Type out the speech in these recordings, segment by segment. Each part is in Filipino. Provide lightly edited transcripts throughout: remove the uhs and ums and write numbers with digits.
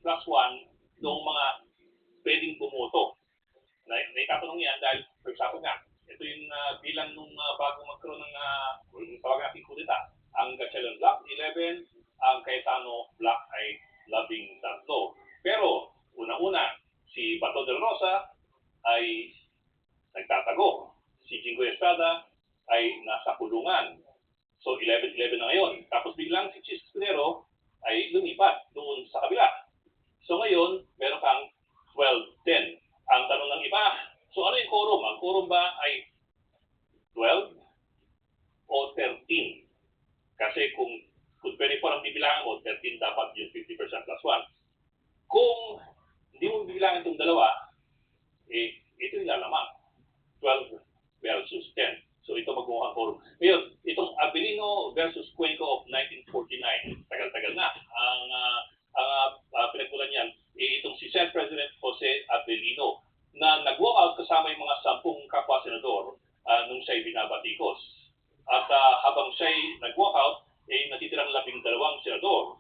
plus 1 noong mga pwedeng bumoto. Naitatanong yan dahil, for example nga, ito yung bilang nung bago magkaroon ng tawag natin kudeta. Ang Gatchalian Block, 11, ang Cayetano Block ay 13. Pero, una-una, si Bato del Rosa ay nagtatago. Si Jingo Estrada ay nasa kulungan. So, 11-11 na ngayon. Tapos biglang si Chis Escudero ay lumipat doon sa kabila. So, ngayon, meron kang 12-10. Ang tanong ng iba, so ano yung quorum? Ang quorum ba ay 12 o 13? Kasi kung 24 ang bibilangan mo, 13 dapat yung 50% plus 1. Kung hindi mo bibilangan itong dalawa, ito yung lalamang. 12 versus 10. So ito magmumukhang quorum. Ngayon, itong Abilino versus Cuenco of 1949, tagal-tagal na. Ang pinagmulan yan, itong si Senate President Jose Abilino na nag-walk out kasama yung mga 10 kapwa-senador nung siya'y binabatikos. At habang siya'y nag-walk out, natitirang 12 senador.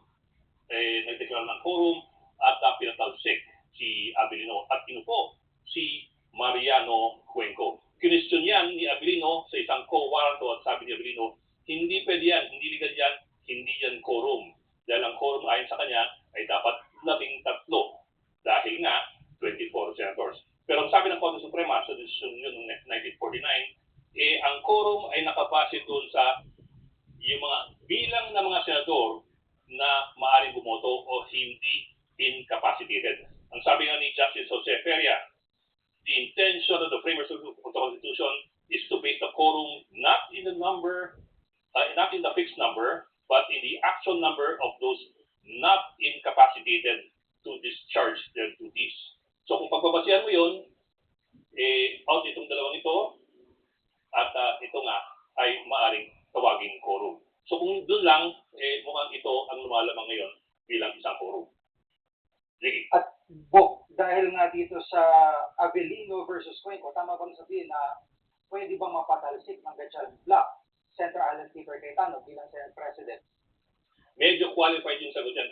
Nagdeklara ng quorum at pinatalsik si Abilino at inupo si Mariano Cuenco. Kinestyon yan ni Abilino sa isang co-warranto at sabi ni Abilino, hindi pwede yan, hindi legal yan, hindi yan quorum. Dahil ang quorum ayon sa kanya ay dapat 13 dahil nga 24 senators. Pero ang sabi ng Korte Suprema sa desisyon yun noong 1949, ang quorum ay nakabase doon sa yung mga bilang ng mga senador na maaaring bumoto o hindi incapacitated. Ang sabi nga ni Justice Jose Feria, the intention of the framers of the Constitution is to base the quorum not in the number, not in the fixed number, but in the actual number of those not incapacitated to discharge their duties. So kung pagbabasihan mo yun, out itong dalawang ito, at ito nga ay maaaring tawaging quorum. So kung doon lang, mukhang ito ang lumalamang ngayon bilang isang quorum. Sige. At Bok, dahil nga dito sa Abilino versus Cuenco, tama ba sabihin na pwede bang mapatalsik ng Gatchalian Block Senator Alan Peter Cayetano bilang Senate President? Medyo qualified yung sagot yan.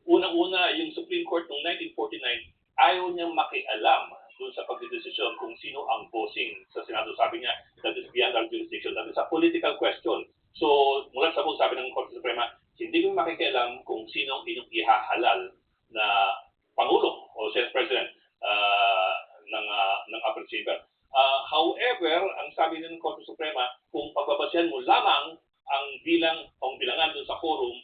Unang-una, yung Supreme Court noong 1949, ayaw niyang makialam doon sa pagdidesisyon kung sino ang bossing sa Senado. Sabi niya, that is beyond our jurisdiction. That is a political question. So, mula sa sabi ng Korte Suprema, hindi ko makikialam kung sino ang inyong ihahalal na Pangulo o Senate President ng Upper Chamber. However, ang sabi ng Korte Suprema, kung pagbabasihan mo lamang ang bilangan doon sa quorum,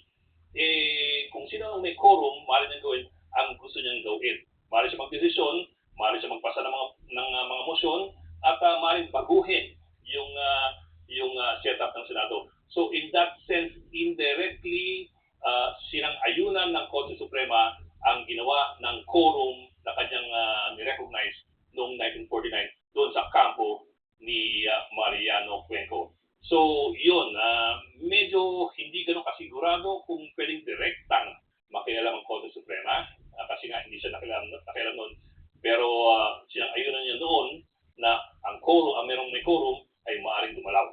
kung sino ang may quorum, maaari niyang gawin ang gusto niyang gawin. Maaari siya magdesisyon, maaari siya magpasa ng mga motion, at maaari baguhin yung setup ng Senado. So in that sense, indirectly, sinang-ayunan ng Korte Suprema ang ginawa ng quorum na kanyang ni-recognize noong 1949 doon sa kampo ni Mariano Cuenco. So yun, medyo hindi ganun kasigurado kung pwedeng direktang makialam ang Korte Suprema kasi nga hindi siya nakialam noon. Pero sinang-ayunan niya doon na ang quorum, ang merong may quorum ay maaaring dumalaw.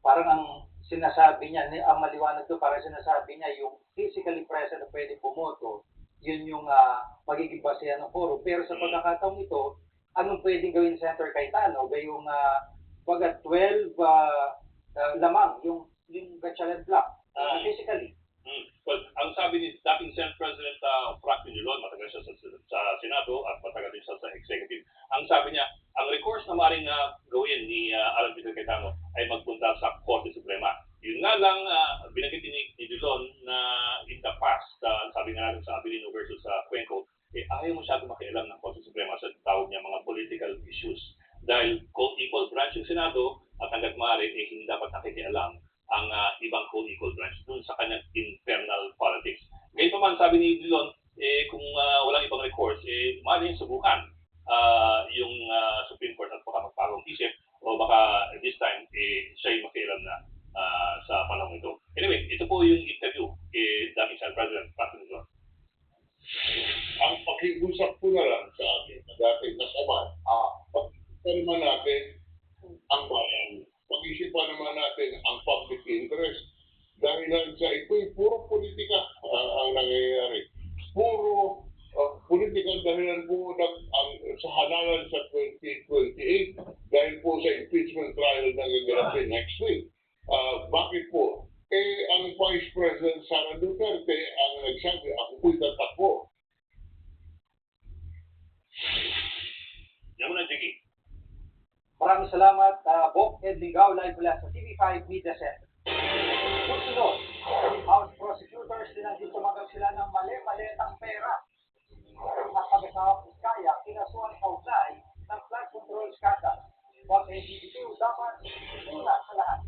Parang ang sinasabi niya, ang maliwanag to, parang sinasabi niya yung physically present na pwede pumoto, yun yung magiging basehan ng quorum. Pero sa pagkakataong ito, anong pwedeng gawin Senator Cayetano? Gayong 12 lamang, yung Gatchalian Block, physically. Well, ang sabi ni dating Senate President Frank Pinilon, matagal siya sa Senado at matagal din siya sa Executive. Ang sabi niya, ang recourse na maaaring gawin ni Alan Peter Cayetano ay magpunta sa Korte Suprema. Yun nga lang, binanggit ni Dillon na in the past, sabi nga natin sa Abilino versus Cuenco, ayaw masyado makialam ng Korte Suprema sa tawag niya mga political issues. Dahil co-equal branch yung Senado at hanggat maaari, hindi dapat nakikialam ang ibang co-equal branch dun sa kanyang internal politics. Ngayon pa man, sabi ni Dillon, kung walang ibang recourse, maaaring subukan yung Supreme Court at baka magpagong isip o baka this time, siya'y makialam na sa panahon ito. Anyway, ito po yung interview dating Senate President Frank Pinilon. Ang pakiusap ko na lang sa ating dating nasaman, pag-isip natin ang bayan. Pag-isipan naman natin ang public interest. Dahil sa ito'y puro politika ang nangyayari. kailan po sa halalan sa 2028 dahil po sa impeachment trial na gaganapin next week. Bakit po? Ang Vice President Sara Duterte ang nagsabi, ako po'y tatakbo. Yan mo na, Jiggy. Maraming salamat, Bok Ed Ligao, live mula sa TV5 Media Center. Susunod, House prosecutors din tumagal sila ng mali-malitang pera. At pag-asawang Iskaya, kinasuhan kaugnay ng flood control scandal. Huwag NGBQ dapat una sa lahat.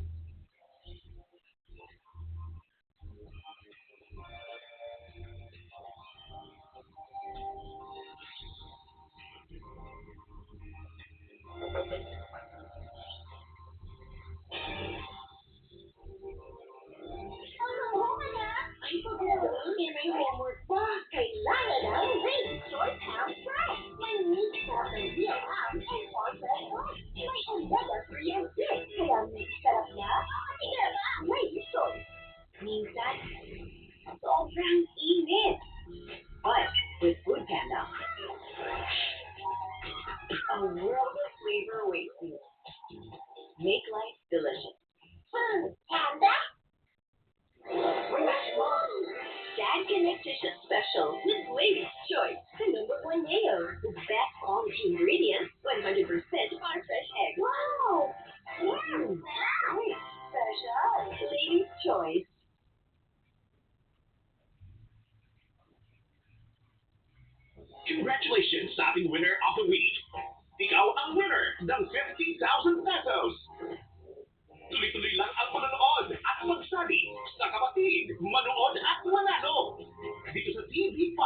Ay, pag-uwi, may homework pa. Kailangan ng Race Choice Ham Fresh. May sarap ng real ham and farm fresh sauce. May omega-3 and 6. Kaya may sarap na. Sige na, Race Choice. Minsan, sobrang init. But with Food Panda, a world of flavor awaits you. Make life delicious. Food Panda? Dad Connectition Special with Latest Choice, the #1 mayo, the best quality ingredients, 100% farm fresh egg. Wow! Wait, special. Latest Choice. Congratulations sa ating winner of the week. Ikaw ang winner ng 50,000 pesos. Tuloy-tuloy lang ang manonood at magsabi sa kapatid, manood at manalo. Dito sa TV5.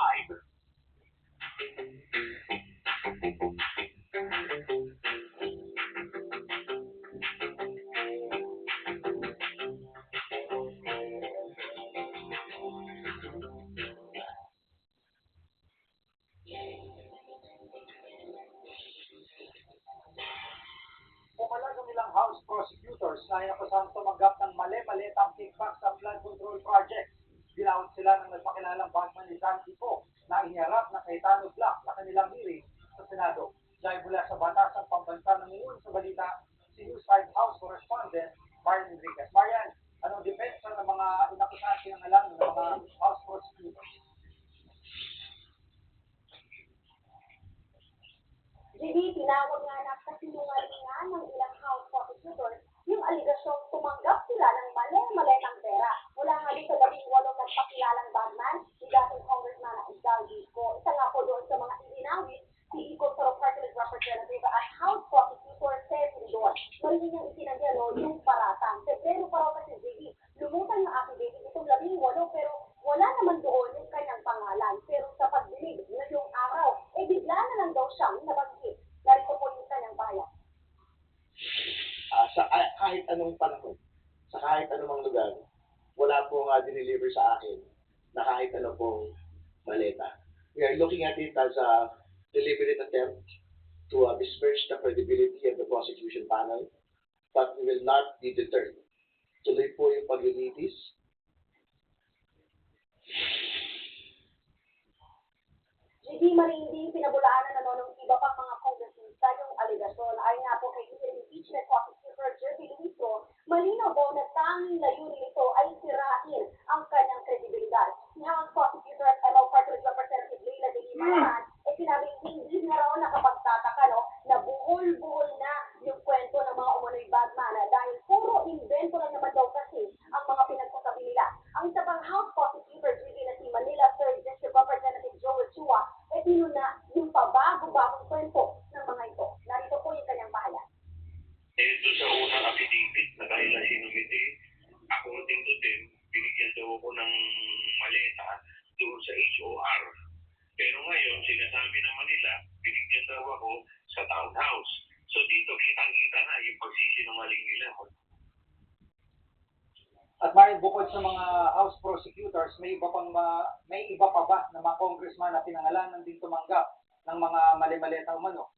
Pumalagang nilang House prosecutors na inakusang tumanggap ng mali-malitang kickback sa flood control project. Ginawat sila ng nagpakilalang bagman ni Santi Po na iniharap na Cayetano Black sa kanilang hearing sa Senado. Dahil mula sa batasang pambansa nangungunan sa balita, si News 5 House correspondent Marian Enriquez. Marian, anong depensa ng mga inakusahan sinangalang ng mga House prosecutors? Jimmy, tinawag nga na kasinungalingan ng ilang House prosecutors yung aligasyong tumanggap sila ng mali-malitang pera. Mula nga din sa 18 nagpakilalang bagman, si dating Congressman na Isdal Disco. Isa nga po doon sa mga ilinawit, si Eco Soro Party Representative at House Prosecutor Seth Ridor. Marinig niyang itinanggalo yung paratang. Pebrero pa raw kasi Jimmy, lumutang yung affidavit itong 18 pero wala naman doon yung kanyang pangalan. Pero sa pagdinig ngayong araw, bigla na lang daw siyang nabanggit. Narito po yung kanyang bayan. Sa kahit anong panahon, sa kahit anumang lugar, wala pong dineliver sa akin na kahit ano pong maleta. We are looking at it as a deliberate attempt to besmirch the credibility of the prosecution panel, but we will not be deterred. Tuloy po yung paglilitis. Hindi marindi pinabulaanan na noon ng iba pang mga kongresista yung aligasyon. Ayon nga po kay impeachment prosecutor Jerry Luiso, malinaw daw na tanging layunin nito ay sirain ang kanyang kredibilidad. Si House Prosecutor at ML Party Representative Leila de Lima sinabing hindi na raw nakapagtataka na buhol-buhol na yung kwento ng mga umunoy bagman dahil puro invento lang naman daw kasi ang mga pinagsasabi nila. Ang isa pang House Prosecutor na si Manila 3rd District Representative Joel Chua na yung pabago-bagong kwento ng mga ito. Narito po yung kanyang pahayag. Doon sa unang affidavit na dahil na sinumite, ako din binigyan daw ako ng maleta doon sa HOR. Pero ngayon, sinasabi naman nila, binigyan daw ako sa townhouse. So dito, kitang-kita na yung pagsisinungaling nila. At Marian, bukod sa mga House prosecutors, may iba pa ba na mga congressman na pinangalanan din tumanggap ng mga mali-malita umano?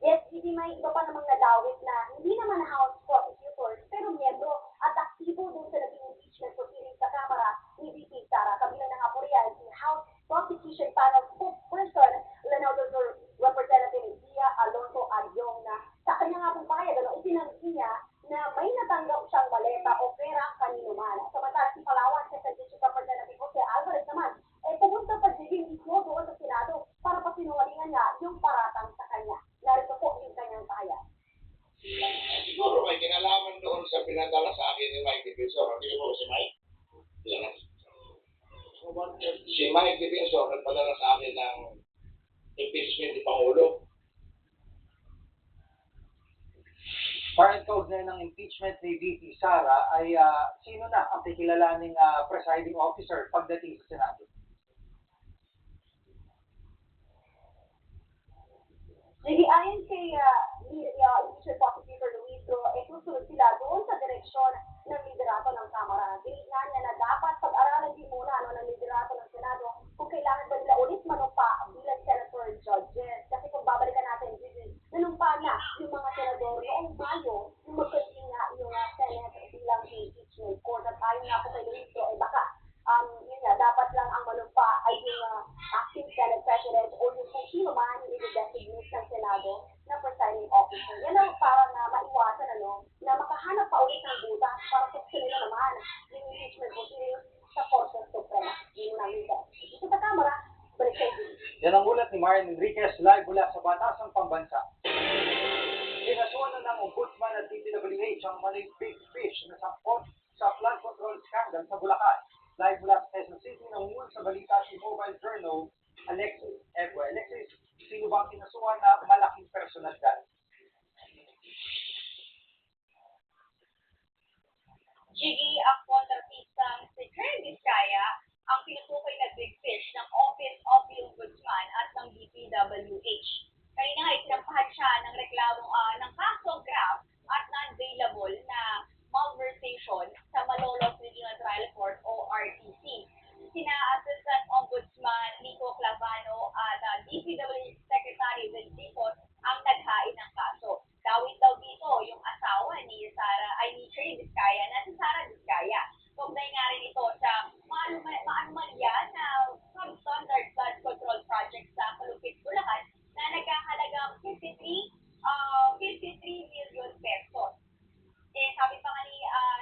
Yes, hindi may iba pa namang nadawit na hindi naman House prosecutors pero miyembro at aktibo dun sa naging impeachment proceedings sa Kamara ni VP Sara Si Mike Defensor nagpadala sa akin ng impeachment ni Pangulo. Parang kaugnay ng impeachment ni VP Sara ay sino na ang kikilalaning presiding officer pagdating sa Senado? Sige, ayon kay Impeachment Prosecutor Luistro, susunod sila doon sa direksyon ng liderato ng Kamara. Ginignan niya na dapat pag-aralan din muna ng liderato ng Senado kung kailangan ba nila ulit manumpa bilang senator judges. Kasi kung babalikan natin, nanumpa na yung mga senador noong Mayo yung magkating nga yung Senate bilang impeachment court. At ayon nga po kay Luistro, baka yun nga, dapat lang ang manumpa ay yung acting Senate President o yung kung sino man yung i-designate ng Senado na presiding officer. Yan ang para na maiwasan na makahanap pa ulit ng butas para susunod na naman yung impeachment proceedings sa Korte Suprema. Yun ang ito. Ito sa Kamara, balik sa Judy. Yan ang ulat ni Marian Enriquez live mula sa Batasang Pambansa. Kinasuhan na ng Ombudsman at DPWH ang maling big fish na sangkot sa flood control scandal sa Bulacan. Live mula sa Quezon City, nangungunan sa balita si Mobile Journal, Alexis Ebue. Alexis, sino ba ang kinasuhan na malaking personalidad? Gigi, ang kontrabistang si Karen Vizcaya ang tinutukoy na big fish ng Office of the Ombudsman at ng DPWH. Kaya nga itinampahan siya ng reklamo ng kasong graft at non-bailable na malversation sa Malolos Regional Trial Court o RTC. Sina Assistant Ombudsman Nico Clavano at DPWH Secretary Benjicos ang naghain ng kaso. Dawit daw dito yung asawa ni Karen Vizcaya na si Sara Vizcaya. Kaugnay nga rin ito sa maanumalya na substandard flood control project sa Malupit, Bulacan na nagkahalagang 53 million pesos. Sabi pa nga ni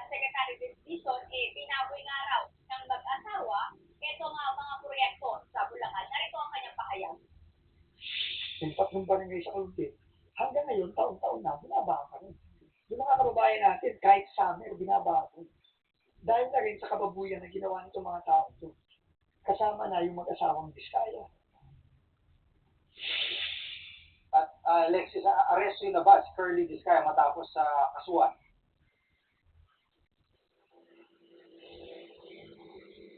Secretary Benjicos, binaboy nga raw ng mag-asawa ito nga mga proyekto sa Bulacan. Narito ang kanyang pahayag. Yung tatlong barangay sa Kalupit, hanggang ngayon, taon-taon na, binabaha pa rin. Yung mga kababayan natin, kahit summer, binabaha rin. Dahil na rin sa kababuyan na ginawa nitong mga tao ito. Kasama na yung mag-asawang Vizcaya. At Alexis, aresto na ba si Curly Vizcaya matapos sa kasuhan?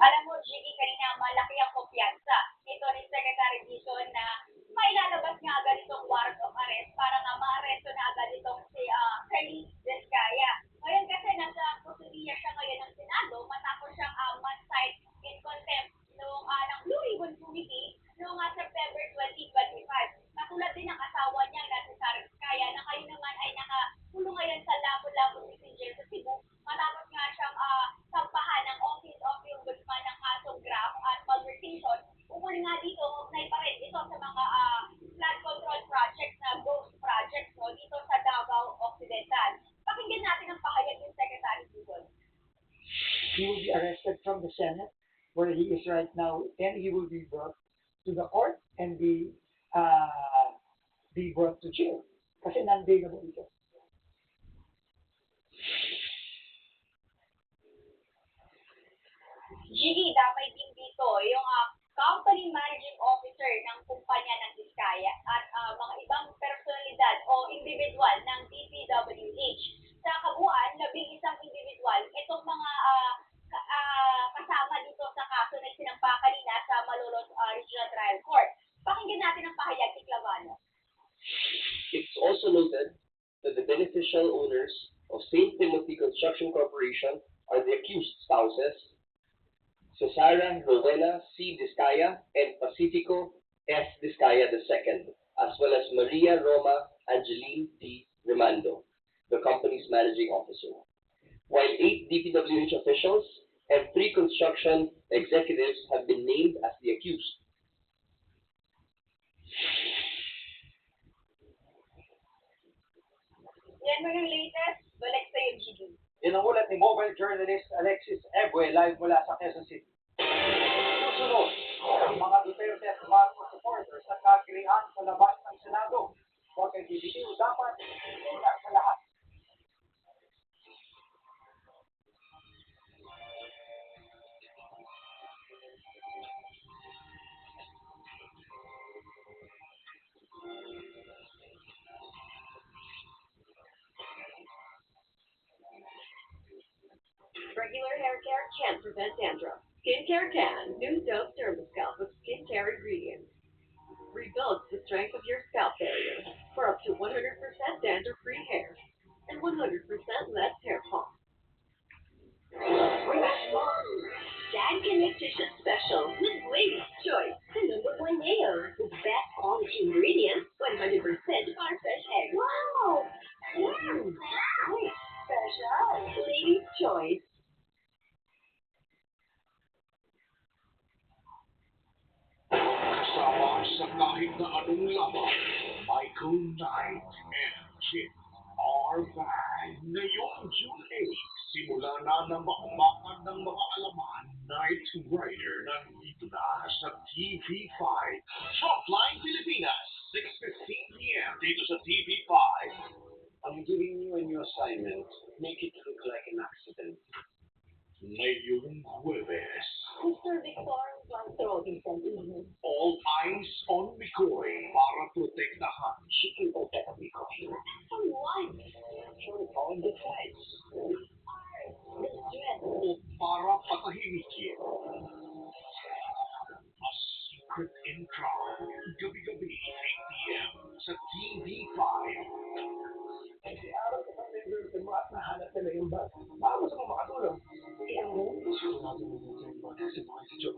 Alam mo, Gigi, kanina malaki ang kumpiyansa ito ni Secretary Dizon na mailalabas nga agad itong warrant of arrest para nga ma-arresto na agad itong si Karen Vizcaya. Ngayon kasi nasa prosedur siya ngayon ng Senado matapos siyang man-cite in contempt ng Blue Ribbon Committee noong September 2025. Katulad din ng asawa niya na si Sara Vizcaya na ngayon naman ay nakakulong ngayon sa Lapu-Lapu City Jail sa Cebu matapos nga siyang sampahan ng Office of the Ombudsman ng kasong graft at malversation. Umuli nga dito, ugnay pa rin ito sa mga flood control projects na ghost projects dito sa Davao Occidental. Pakinggan natin ang pahayag ng Secretary Dizon. He will be arrested from the Senate, where he is right now, and he will be brought to the court and be brought to jail. Kasi non-bailable ito. Gigi, dapat din dito yung company managing officer ng kumpanya ng Vizcaya at mga ibang personalidad o individual ng DPWH. Sa kabuuan, 11 individual, itong mga kasama dito sa kaso na sinampa kanina sa Malolos Regional Trial Court. Pakinggan natin ang pahayag ni Clavano. It's also noted that the beneficial owners of St. Timothy Construction Corporation are the accused spouses, Cesara Rowena C. Vizcaya and Pacifico S. Vizcaya II, as well as Maria Roma Angeline D. Remando, the company's managing officer. While 8 DPWH officials and 3 construction executives have been named as the accused. Yan mo yung latest, balik sa iyo, Gigi. Yan ang ulat ni mobile journalist Alexis Ebue live mula sa Quezon City. Susunod, ang mga Duterte at Marcos supporters at kagirihan sa labas ng Senado. Huwag kay BBQ dapat ingat sa lahat. Care can prevent dandruff. Skincare can. New Dove Dermascalp with skincare ingredients. Rebuilds the strength of your scalp barrier for up to 100% dandruff-free hair and 100% less hair fall. Dad can make dishes special with Lady's Choice, the #1 mayo with best quality ingredients, 100% farm-fresh eggs. Wow! Wait, special. Lady's Choice. Kasama sa kahit na anong laban, Michael Knight and Chip are back. Ngayong June 8, simula na ng bakbakan ng mga alaman, Knight Rider nandito na sa TV5. Frontline Pilipinas, 6:15 p.m. dito sa TV5. I'm giving you a new assignment. Make it look like an accident. Ngayong Huwebes, Mr. Victor, one throw decent evening. all eyes on Mikoy para protektahan She can protect me, From what? from all the sides. The stress. o para patahimikin. A Secret in Crime, gabi-gabi, 8 p.m. sa TV5. Kasi araw sa pag-member sa mga at nahanap nila yung bag. Paano sa mga makatulong? Kaya mo, sigurado mo dito yung bag kasi baka si Joe.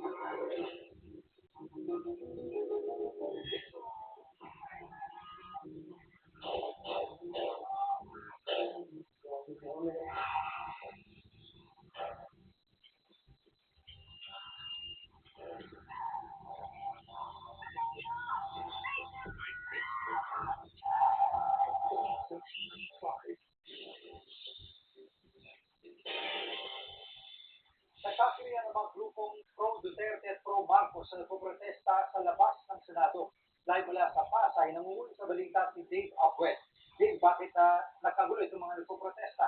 Sa TV5. Nagkakilala ng mga grupong pro-Duterte at pro-Marcos na nagpoprotesta sa labas ng Senado. Live mula sa Pasay, nangunguli sa balita si Dave Abuel. Dave, bakit nagkagulo itong mga nagpoprotesta?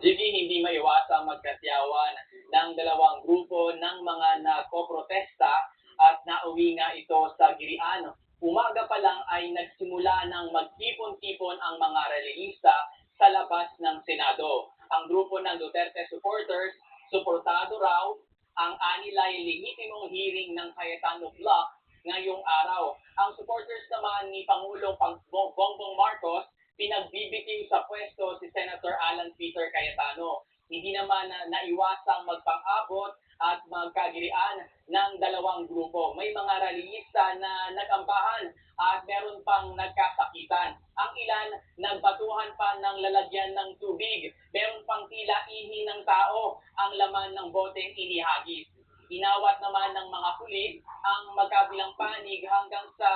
Jiggy, hindi maiwasang magkasyawan ng dalawang grupo ng mga nagpoprotesta at nauwi nga ito sa Girian. Umaga pa lang ay nagsimula ng magtipon-tipon ang mga relihista sa labas ng Senado. Ang grupo ng Duterte supporters, suportado raw ang anilay lehitimong hearing ng Cayetano Block ngayong araw. Ang supporters naman ni Pangulong Bongbong Marcos, pinagbibitiw sa pwesto si Senator Alan Peter Cayetano. Hindi naman naiwasang magpang-abot at magkagirian ng dalawang grupo. May mga rallyista na nagambahan at meron pang nagkasakitan. Ang ilan nagbatuhan pa ng lalagyan ng tubig. Meron pang tila ihi ng tao ang laman ng boteng inihagis. Inawat naman ng mga pulis ang magkabilang panig hanggang sa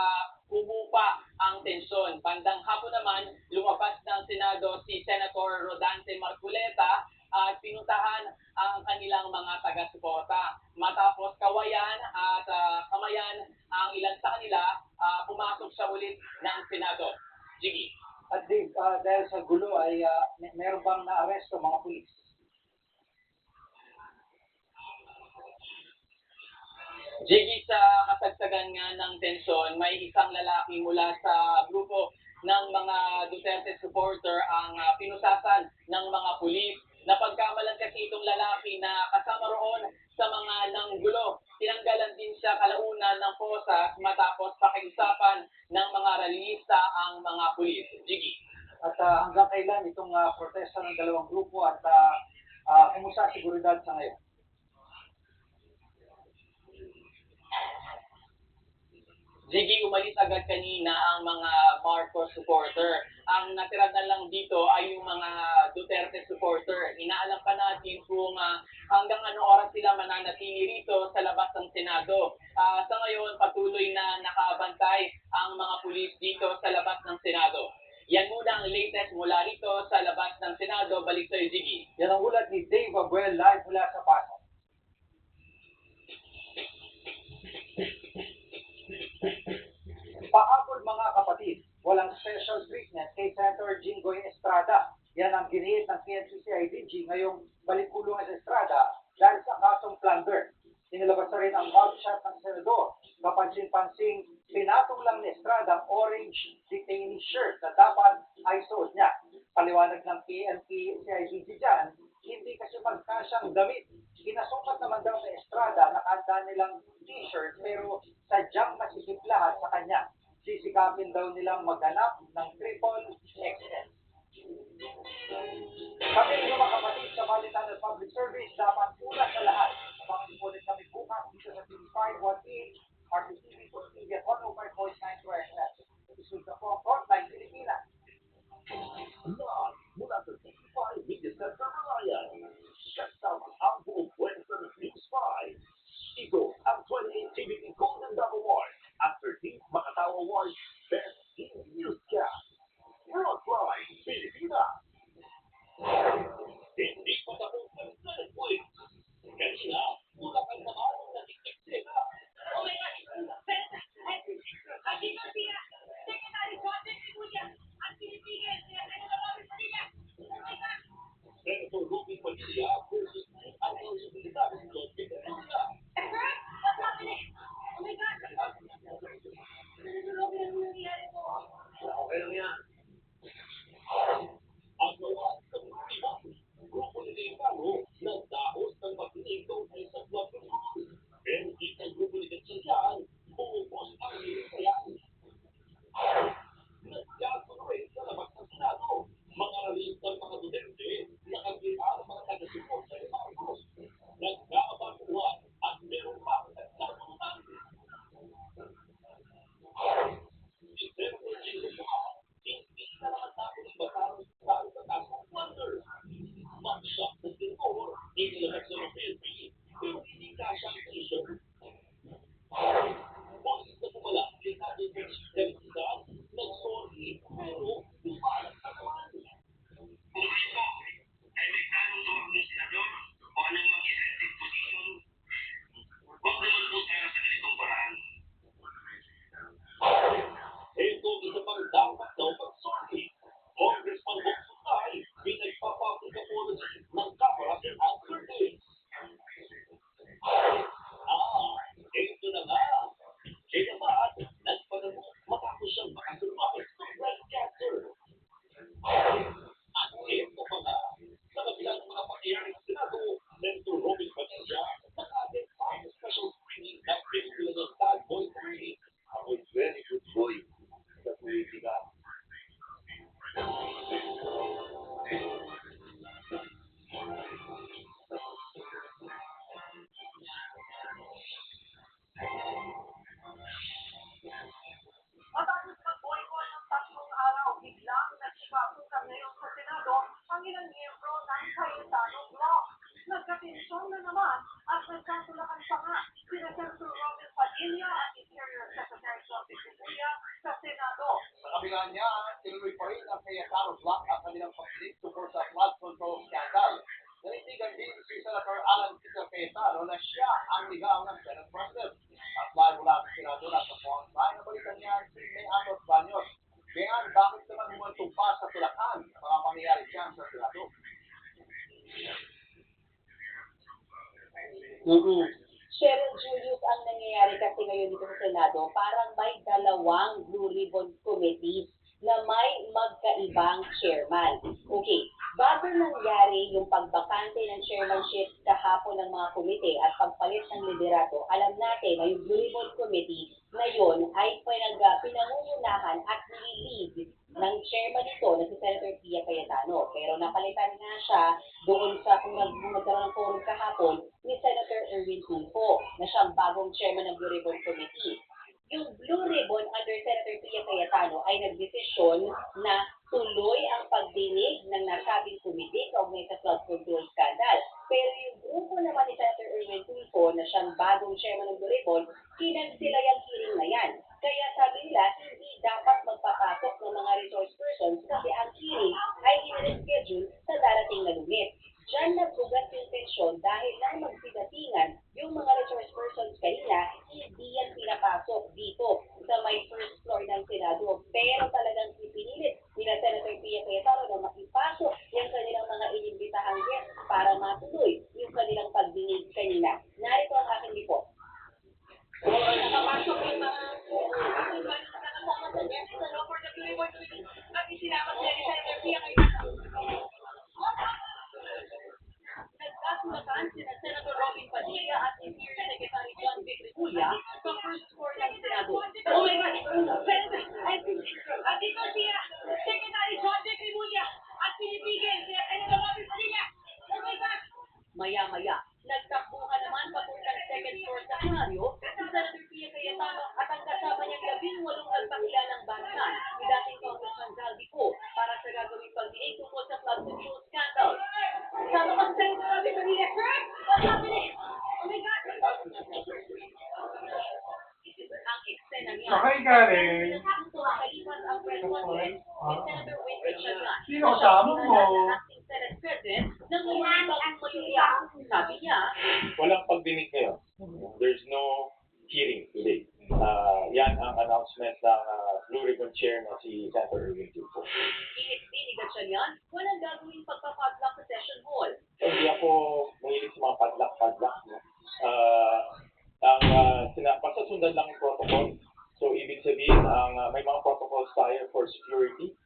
humupa ang tensyon. Bandang hapon naman, lumabas ng Senado si Senator Rodante Marculeta at pinuntahan ang kanilang mga taga-suporta. Matapos kawayan at kamayan ang ilan sa kanila, pumasok sa ulit ng Senado. Jiggy. At Dave, dahil sa gulo ay meron bang na-aresto mga pulis? Jiggy, sa kasagsagan nga ng tensyon, may isang lalaki mula sa grupo ng mga Duterte supporter ang pinusasan ng mga pulis. Napagkamalan kasi itong lalaki na kasama roon sa mga nanggulo. Tinanggalan din siya kalaunan ng posas matapos pakiusapan ng mga rallyista ang mga pulis. Jiggy. At hanggang kailan itong protesta ng dalawang grupo at kumusta ang seguridad sa ngayon? Jiggy, umalis agad kanina ang mga Marcos supporter. Ang natira na lang dito ay yung mga Duterte supporter. Inaalam pa natin kung hanggang anong oras sila mananatili rito sa labas ng Senado. Sa ngayon, patuloy na nakabantay ang mga pulis dito sa labas ng Senado. Yan muna ang latest mula rito sa labas ng Senado. Balik sa'yo, Jiggy. Yan ang ulat ni Dave Abuel live mula sa Pasay. Pahabol mga kapatid, walang special treatment kay Senator Jinggoy Estrada. Yan ang ginihit ng PNP-CIDG ngayong balik-kulungan sa Estrada dahil sa kasong plunder. Inilabas na rin ang mugshot ng senador. Kapansin-pansing, pinatong lang ni Estrada ang orange detainee shirt na dapat ay suot niya. paliwanag ng PNP CIDG dyan, hindi kasi magkasyang damit. Pinasukat naman daw sa Estrada, nakahanda nilang t-shirt, pero sadyang masikip lahat sa kanya. Sisikapin daw nilang maghanap ng triple XL. Kami yung mga kapatid sa Balitan at Public Service, dapat una sa lahat. Ulit kami bukas dito sa TV5, 1PH, RTV, TV at 105.9 FM. Isulta po ang Frontline Pilipinas. Mula sa TV5 Media Center Ryan, kasama ang buong pwesta ng News 5. Ito ang 28 TVP Golden Dove Award at 13th Makatawa Award Best in Newscast. Frontline Pilipinas. Hindi pa tapos ang Senate Quiz. Kanina, mula kang naman ang naging eksena. Oh my gosh! Ati Garcia, Secretary Joseph Remulla, ang Pilipinas, Senator Robin Padilla. Oh my gosh! Senator Robin Padilla versus ang eligibilidad ng Joseph Remulla. What's happening? Oh my gosh! Senator Robin, ano nangyayari po? Okay lang yan. Ang gawa ng iba, grupo ni Cayetano na dahos ng pagdinig ay sa blood control. Pero di ang grupo ni Gatchalian, bumubos ang nilitayan. Nagkaso rin sa labas ng Senado, mga ralista ng mga Duterte, nakakita ang mga taga-support sa Marcos. Nagkakabaguhan at meron pa nagsasabutan. Si Senator Jingo hindi na naman natin ang basang sa taas ng wonder. Mag-shock ng tintor, inilabas sa PNP, pero hindi kasyang t-shirt. Boss na pumala, linatin ng Gatchalian, nag-sorry, pero bumalat na naman. Uri po, ay may tanong doon ng senador o anong mag-elected position. Huwag naman po tayo sa ganitong paraan. Ito isa pang dapat daw pag-sorry. Congressman Bong Sutay, pinagpapapig apology ng Kamara in answer days. Ito na nga. Kaya naman, nagpanamo matapos siyang makasurvive ng breast cancer. At ito pa nga, sa kabila ng mga pangyayari sa Senado, Senator Robin Padilla, nag-atin pa ang special screening ng pelikula ng Bad Boy 3. Ako very good boy sa politika. Matapos mag-boycott ng 3 araw, biglang nagsipasukan ngayon sa Senado ang ilang miyembro ng Cayetano Bloc. Nagkatensyon na naman at nagkatulakan pa nga sina Senator Robin Padilla at Interior Secretary Joseph Remulla sa Senado. Sa kabila niya, tinuloy pa rin ang Cayetano Bloc at kanilang pagdinig tungkol sa flood control scandal. Nanitigan din si Senator Alan Peter Cayetano na siya ang ligaw ng Senate President. At live mula sa Senado na sa frontline, nabalitan niya si May Anos Banyos. Kaya bakit naman humantong pa sa tulakan ang mga pangyayari dyan sa Senado? Cheryl Julius, ang nangyayari kasi ngayon dito sa Senado, parang may dalawang Blue Ribbon Committee na may magkaibang chairman. Okay, bago nangyari yung pagbakante ng chairmanship kahapon ng mga komite at pagpalit ng liderato, alam natin na yung Blue Ribbon Committee na yun ay pinangungunahan at nililid ng chairman nito na si Senator Pia Cayetano. Pero napalitan nga siya doon sa kung nagkaroon ng forum kahapon ni Senator Erwin Tulfo na siyang bagong chairman ng Blue Ribbon Committee. Yung Blue Ribbon under Senator Pia Cayetano ay nagdesisyon na tuloy ang pagdinig ng nasabing komite kaugnay sa flood control scandal. Pero yung grupo naman ni Senator Erwin Tulfo na siyang bagong chairman ng Blue Ribbon, kinansila yung hearing na yan. Kaya sabi nila, hindi dapat magpapasok ng mga resource persons kasi ang hearing ay in-schedule sa darating na Lunes. Diyan nagbugat yung tensyon dahil lang magsidatingan yung mga resource persons kanina, hindi yan pinapasok dito sa may first floor ng Senado. Pero talagang ipinilit nila Senator Pia Cayetano na makipasok yung kanilang mga inimbitahang guests para matuloy yung kanilang pagdinig kanina. Narito ang aking report. Nakapasok Padilla at Interior Secretary John Vic Remulla sa first floor ng Senado. Oh my God! Senator, andito siya, Secretary John Vic Remulla at pinipigil si Senator Robert Padilla. Oh my God! Maya-maya, nagtakbuhan naman papuntang second floor sa Senado si Senator Pia Cayetano at ang kasama niyang 18 nagpakilalang banasan ni dating Congressman Zaldi Co para sa gagawing pagdinig tungkol sa flood control scandal. Sama ko sa Senator Robert Padilla, sir! What's happening? Oh my God! Ang eksena niya. Sakay ka rin. Nakalipas ang press conference ni Senator Wayne Gatchalian. Sino kasama mo? Acting Senate President ng Lumang Maluya. Sabi niya, walang pagdinig ngayon. There's no hearing today. Yan ang announcement ng Blue Ribbon Chair na si Senator Erwin Tulfo. ESD ni Gatchalian, walang gagawing pagpapadlock sa session hall. Hindi ako mahilig sa mga padlock-padlock. No? Pasasundan lang yung protocol. So, ibig sabihin, may mga protocols tayo for security.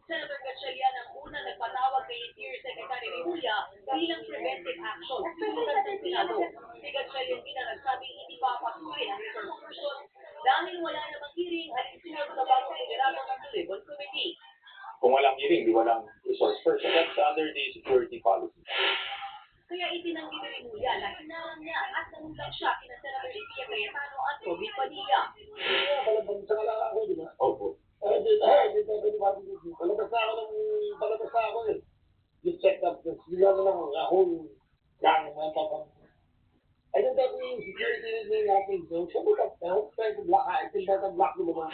Senator Gatchalian ang unang nagpatawag kay Interior Secretary Remulla bilang preventive action sa Senado. Si Gatchalian din ang nagsabing hindi papasukin ang resource person dahil wala namang hearing at isinod sa bagong liderato ng Blue Ribbon Committee. Kung walang hearing, di walang resource person. That's under the security policy. Kaya itinanggi ni Remulla na hinarang niya at nangulang siya kina Senator Pia Cayetano at Robby Padilla. Palabas na lang ako, di ba? Opo. Palabas na ako eh. You check up, sila na lang ako gang mga tapang. I don't think yung security rin natin. So, sabi ka, trying to block, I think that's a block naman.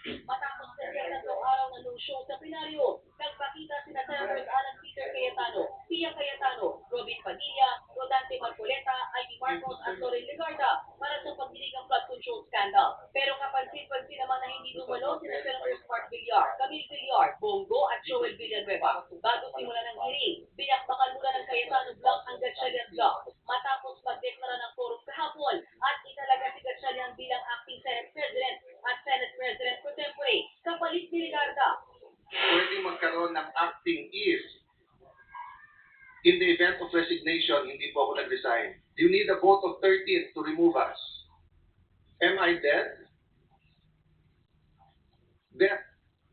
Matapos na siya ng araw na no-show sa plenaryo, nagpakita sina Senators Alan Peter Cayetano, Pia Cayetano, Robin Padilla, Rodante Marcoleta, Ivy Marcos at Loren Legarda para sa pagdinig ng flood control scandal. Pero kapansin-pansin naman na hindi dumalo sina Senators Mark Villar, Camille Villar, Bongo at Joel Villanueva. Bago simulan ng hearing, binakbakan mula ng Cayetano Block ang Gatchalian Block. Matapos magdeklara ng quorum kahapon at italaga si Gatchalian bilang acting Senate President at Senate President pro tempore, kapalit ni Legarda. Pwede magkaroon ng acting is in the event of resignation, hindi po ako nag-resign. You need a vote of 13 to remove us. Am I dead? Dead.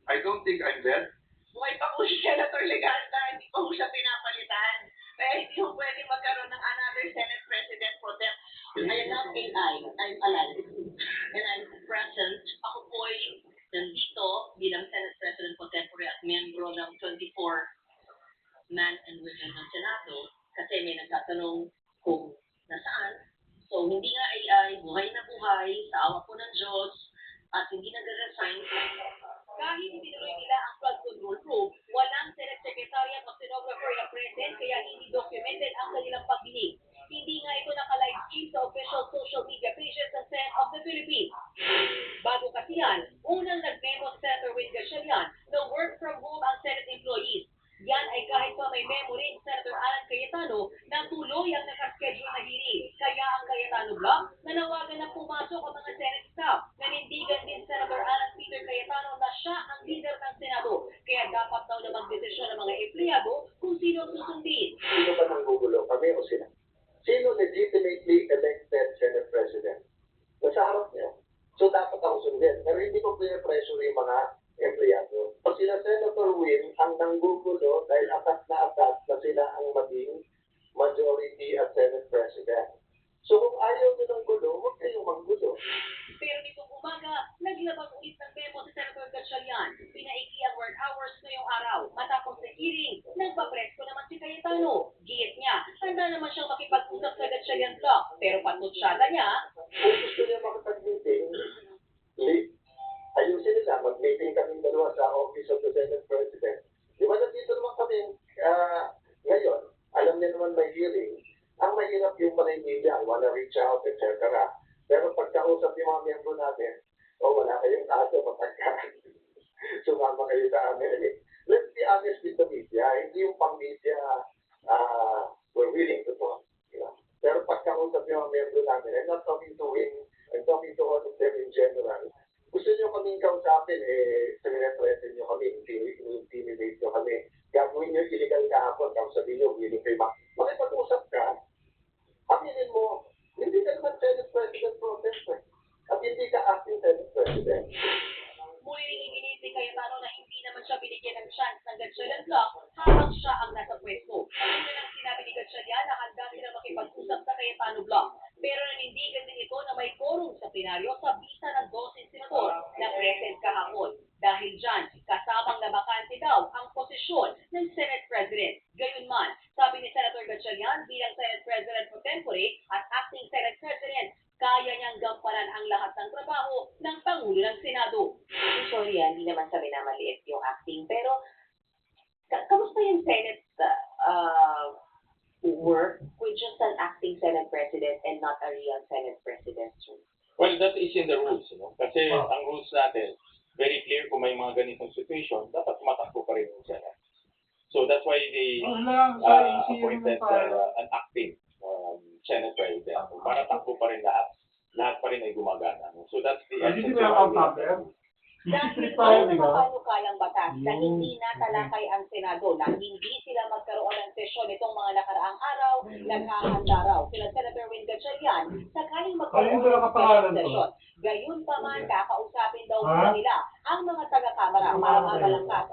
I don't think I'm dead. Buhay pa po si Senator Legarda, hindi pa po siya pinapalitan. Kaya hindi po pwede magkaroon ng another Senate President pro tem. I am not AI, I'm alive. And I'm present. Ako po ay nandito bilang Senate President pro tempore at miyembro ng 24 men and women ng Senado kasi may nagtatanong kung nasaan. So, hindi nga AI, buhay na buhay, sa awa po ng Diyos, at hindi nag-resign. Kahit itinuloy nila ang flood control probe, walang Senate Secretariat o stenographer na present kaya hindi documented ang kanilang pagdinig. Hindi nga ito naka-live stream sa official social media pages ng Senate of the Philippines. Bago kasi yan, unang nag-memo si Senator Wayne Gatchalian na work from home ang Senate employees. Yan ay kahit pa may memo rin Senator Alan Cayetano na tuloy ang nakaschedule na hearing. Kaya ang Cayetano Block nanawagan na pumasok ang mga Senate staff. Nanindigan din Senator Alan Peter Cayetano na siya ang leader ng Senado. Kaya dapat daw na magdesisyon ng mga empleyado kung sino susundin. Sino ba nang gugulo? Kami o sila? Sino legitimately elected Senate President? Nasa harap niya. So dapat ako sundin. Pero hindi ko pinapressure yung mga empleyado. Pag sila Senator Win ang nanggugulo dahil atas na sila ang maging majority at Senate President. So kung ayaw nyo ng gulo, huwag kayong manggulo. Pero nitong umaga, naglabas ulit ng memo si Senator Gatchalian. Pinaiki ang work hours ngayong araw. Matapos sa hearing, nagpapresko naman si Cayetano. Giyet niya, handa naman siyang makipag-usap sa Gatchalian Block. Pero patutsada niya, kung gusto niya makipag-meeting, ayusin nila, mag-meeting kaming dalawa sa Office of the Senate President. Di ba nandito naman kami ngayon, alam niya naman may hearing, ang mahirap yung mga media, wanna reach out, etc. Pero pagkausap yung mga miyembro natin, wala kayong kaso, matagka. Sumama kayo sa amin. Let's be honest with the media, hindi yung pang-media we're willing to talk. Pero pagkausap yung mga miyembro namin, I'm not talking to him, I'm talking to all of them in general. Gusto nyo kaming kausapin, sinire-threaten nyo kami, intimidate nyo kami. Gagawin nyo illegal kahapon, tapos sabihin nyo, willing kayo makipag-usap ka. Kami pansinin mo, hindi ka naman Senate President pro tempore. At hindi ka acting Senate President. Muli ring iginit ni Cayetano na hindi naman siya binigyan ng chance ng Gatchalian Block habang siya ang nasa pwesto. Una nang sinabi ni Gatchalian na handa silang makipag-usap sa Cayetano Block. Pero nanindigan din ito na may quorum sa plenaryo sa bisa ng 12 senador na present kahapon. Dahil dyan, kasamang nabakante daw ang posisyon ng Senate President. Gayunman, sabi ni Senator Gatchalian bilang Senate President pro tempore at acting Senate President, kaya niyang gampanan ang lahat ng trabaho ng Pangulo ng Senado. Sorry, hindi naman sa minamaliit yung acting, pero kamusta yung Senate work with just an acting Senate President and not a real Senate President? Well, that is in the rules, Kasi ang rules natin, very clear kung may mga ganitong situation, dapat tumatakbo pa rin yung Senate. So that's why they appointed an acting Senate President para takbo pa rin lahat. Lahat pa rin ay gumagana. So that's the essence of Dahil ang panukayang batas na hindi natalakay ang Senado na hindi sila magkaroon ng sesyon itong mga nakaraang araw, naghahanda raw sila Senator Win Gatchalian sakaling magkaroon ng sesyon. Gayun pa man, kakausapin daw nila ang mga taga-kamara para mabalangkas